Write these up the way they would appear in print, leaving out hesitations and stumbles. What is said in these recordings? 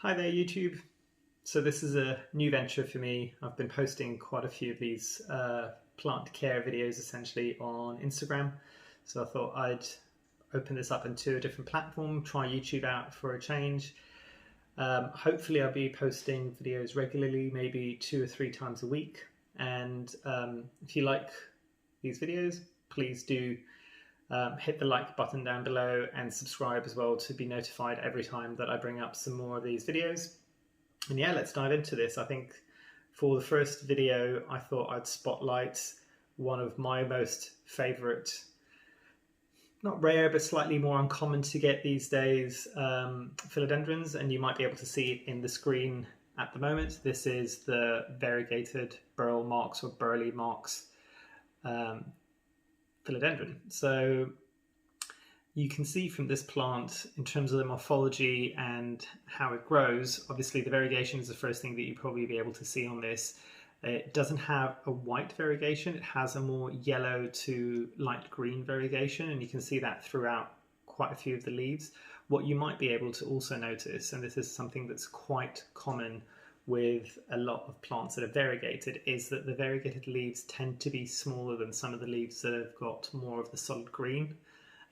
Hi there, YouTube. So this is a new venture for me. I've been posting quite a few of these plant care videos essentially on Instagram. So I thought I'd open this up into a different platform, try YouTube out for a change. Hopefully I'll be posting videos regularly, maybe 2 or 3 times a week. And if you like these videos, please do hit the like button down below and subscribe as well to be notified every time that I bring up some more of these videos. And yeah, let's dive into this. I think for the first video, I thought I'd spotlight one of my most favorite, not rare, but slightly more uncommon to get these days, philodendrons, and you might be able to see it in the screen at the moment. This is the Variegated Burle Marx or Burle Marx philodendron. So you can see from this plant in terms of the morphology and how it grows, obviously the variegation is the first thing that you probably be able to see on this. It doesn't have a white variegation, it has a more yellow to light green variegation, and you can see that throughout quite a few of the leaves. What you might be able to also notice, and this is something that's quite common with a lot of plants that are variegated, is that the variegated leaves tend to be smaller than some of the leaves that have got more of the solid green.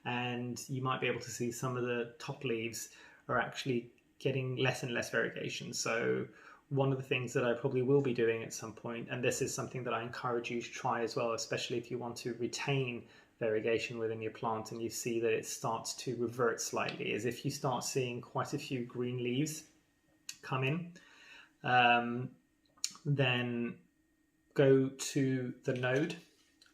And you might be able to see some of the top leaves are actually getting less and less variegation. So one of the things that I probably will be doing at some point, and this is something that I encourage you to try as well, especially if you want to retain variegation within your plant and you see that it starts to revert slightly, is if you start seeing quite a few green leaves come in, then go to the node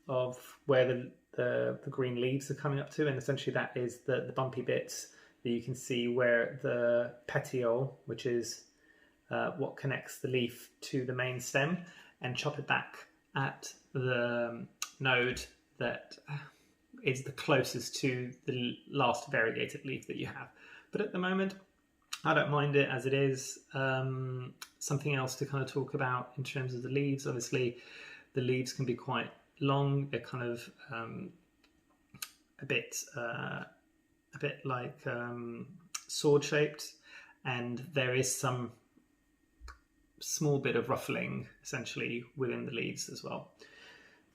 of where the green leaves are coming up to, and essentially that is the bumpy bits that you can see where the petiole, which is what connects the leaf to the main stem, and chop it back at the node that is the closest to the last variegated leaf that you have. But at the moment, I don't mind it as it is. Something else to kind of talk about in terms of the leaves, obviously the leaves can be quite long. They're kind of a bit like sword shaped, and there is some small bit of ruffling essentially within the leaves as well.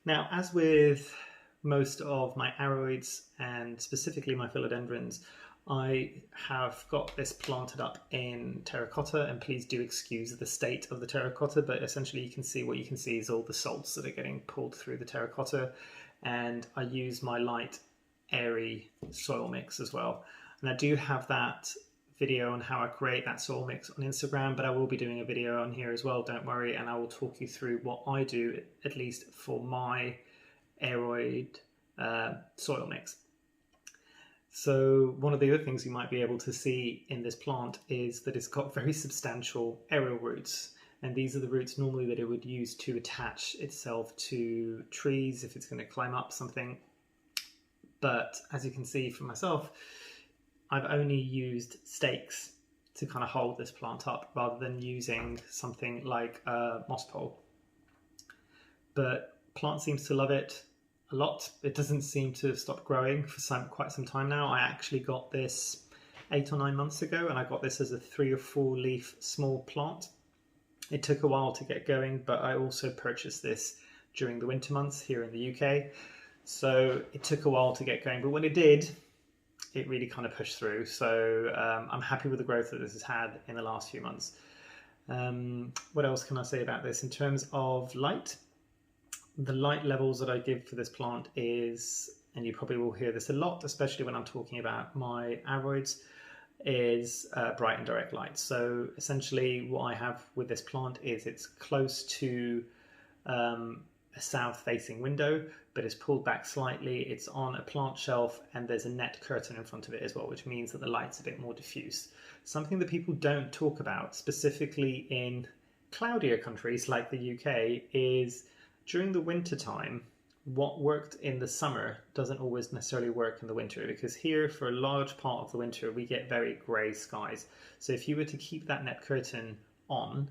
Now, as with most of my aroids and specifically my philodendrons, I have got this planted up in terracotta, and please do excuse the state of the terracotta, but essentially you can see what you can see is all the salts that are getting pulled through the terracotta, and I use my light airy soil mix as well. And I do have that video on how I create that soil mix on Instagram, but I will be doing a video on here as well, don't worry, and I will talk you through what I do, at least for my aroid soil mix. So one of the other things you might be able to see in this plant is that it's got very substantial aerial roots, and these are the roots normally that it would use to attach itself to trees if it's going to climb up something. But as you can see from myself, I've only used stakes to kind of hold this plant up rather than using something like a moss pole. But plant seems to love it a lot. It doesn't seem to have stopped growing for quite some time now. I actually got this 8 or 9 months ago, and I got this as a 3 or 4 leaf small plant. It took a while to get going, but I also purchased this during the winter months here in the UK. So it took a while to get going, but when it did, it really kind of pushed through. So I'm happy with the growth that this has had in the last few months. What else can I say about this? In terms of light, the light levels that I give for this plant is, and you probably will hear this a lot, especially when I'm talking about my aroids, is bright and direct light. So essentially what I have with this plant is it's close to a south-facing window, but it's pulled back slightly. It's on a plant shelf, and there's a net curtain in front of it as well, which means that the light's a bit more diffuse. Something that people don't talk about, specifically in cloudier countries like the UK, is during the winter time, what worked in the summer doesn't always necessarily work in the winter, because here for a large part of the winter we get very grey skies. So if you were to keep that net curtain on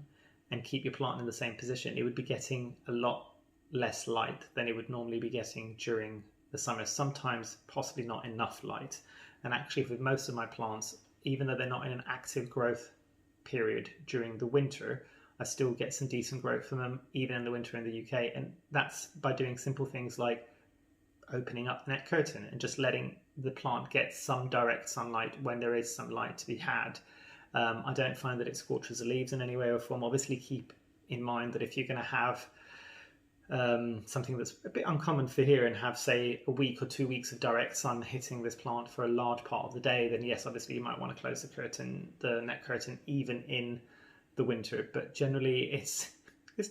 and keep your plant in the same position, it would be getting a lot less light than it would normally be getting during the summer, sometimes possibly not enough light. And actually with most of my plants, even though they're not in an active growth period during the winter, I still get some decent growth from them, even in the winter in the UK. And that's by doing simple things like opening up the net curtain and just letting the plant get some direct sunlight when there is some light to be had. I don't find that it scorches the leaves in any way or form. Obviously, keep in mind that if you're going to have something that's a bit uncommon for here and have, say, a week or 2 weeks of direct sun hitting this plant for a large part of the day, then yes, obviously you might want to close the net curtain, even in the winter. But generally, it's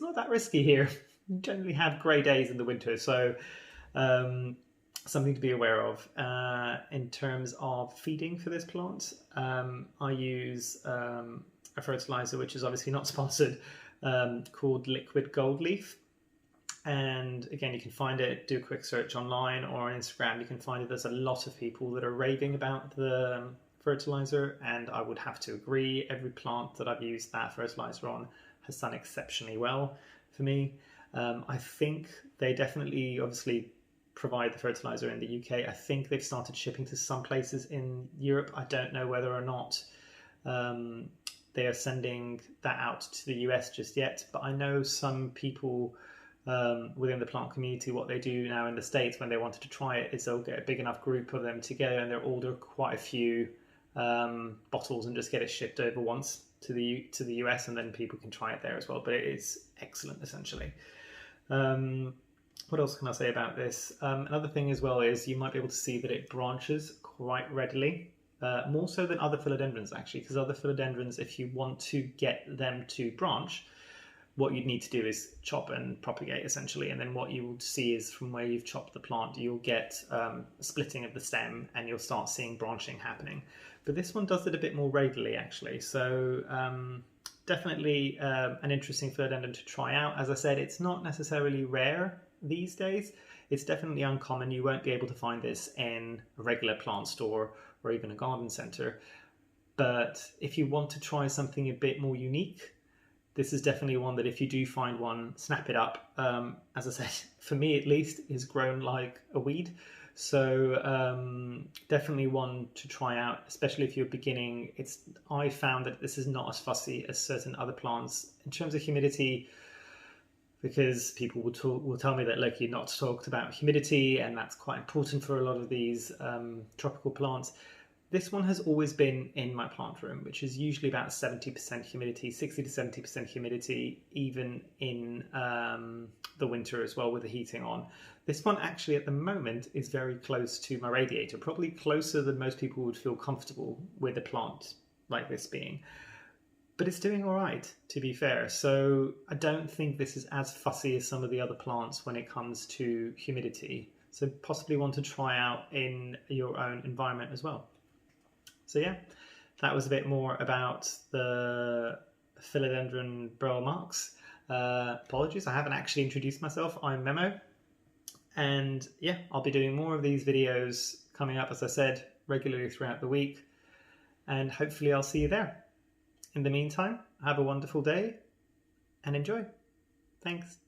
not that risky here. You generally have grey days in the winter, so something to be aware of. In terms of feeding for this plant, I use a fertilizer which is obviously not sponsored, called Liquid Gold Leaf. And again, you can find it, do a quick search online or on Instagram. You can find it. There's a lot of people that are raving about the fertilizer, and I would have to agree. Every plant that I've used that fertilizer on has done exceptionally well for me. I think they definitely, obviously, provide the fertilizer in the UK. I think they've started shipping to some places in Europe. I don't know whether or not they are sending that out to the US just yet, but I know some people within the plant community, what they do now in the States when they wanted to try it is they'll get a big enough group of them together and they'll order quite a few bottles and just get it shipped over once to the US, and then people can try it there as well. But it is excellent, essentially. What else can I say about this? Another thing as well is you might be able to see that it branches quite readily, more so than other philodendrons, actually, because other philodendrons, if you want to get them to branch, what you'd need to do is chop and propagate, essentially, and then what you will see is from where you've chopped the plant, you'll get a splitting of the stem and you'll start seeing branching happening. But this one does it a bit more readily, actually, so definitely an interesting philodendron to try out. As I said, it's not necessarily rare these days. It's definitely uncommon. You won't be able to find this in a regular plant store or even a garden centre. But if you want to try something a bit more unique, this is definitely one that if you do find one, snap it up. As I said, for me at least, is grown like a weed. So definitely one to try out, especially if you're beginning. I found that this is not as fussy as certain other plants in terms of humidity, because people will tell me that, look, you're not talked about humidity, and that's quite important for a lot of these tropical plants. This one has always been in my plant room, which is usually about 70% humidity, 60 to 70% humidity, even in the winter as well with the heating on. This one actually at the moment is very close to my radiator, probably closer than most people would feel comfortable with a plant like this being. But it's doing all right, to be fair. So I don't think this is as fussy as some of the other plants when it comes to humidity. So possibly one to try out in your own environment as well. So yeah, that was a bit more about the Philodendron Burle Marx. Apologies, I haven't actually introduced myself. I'm Memo. And yeah, I'll be doing more of these videos coming up, as I said, regularly throughout the week. And hopefully I'll see you there. In the meantime, have a wonderful day and enjoy. Thanks.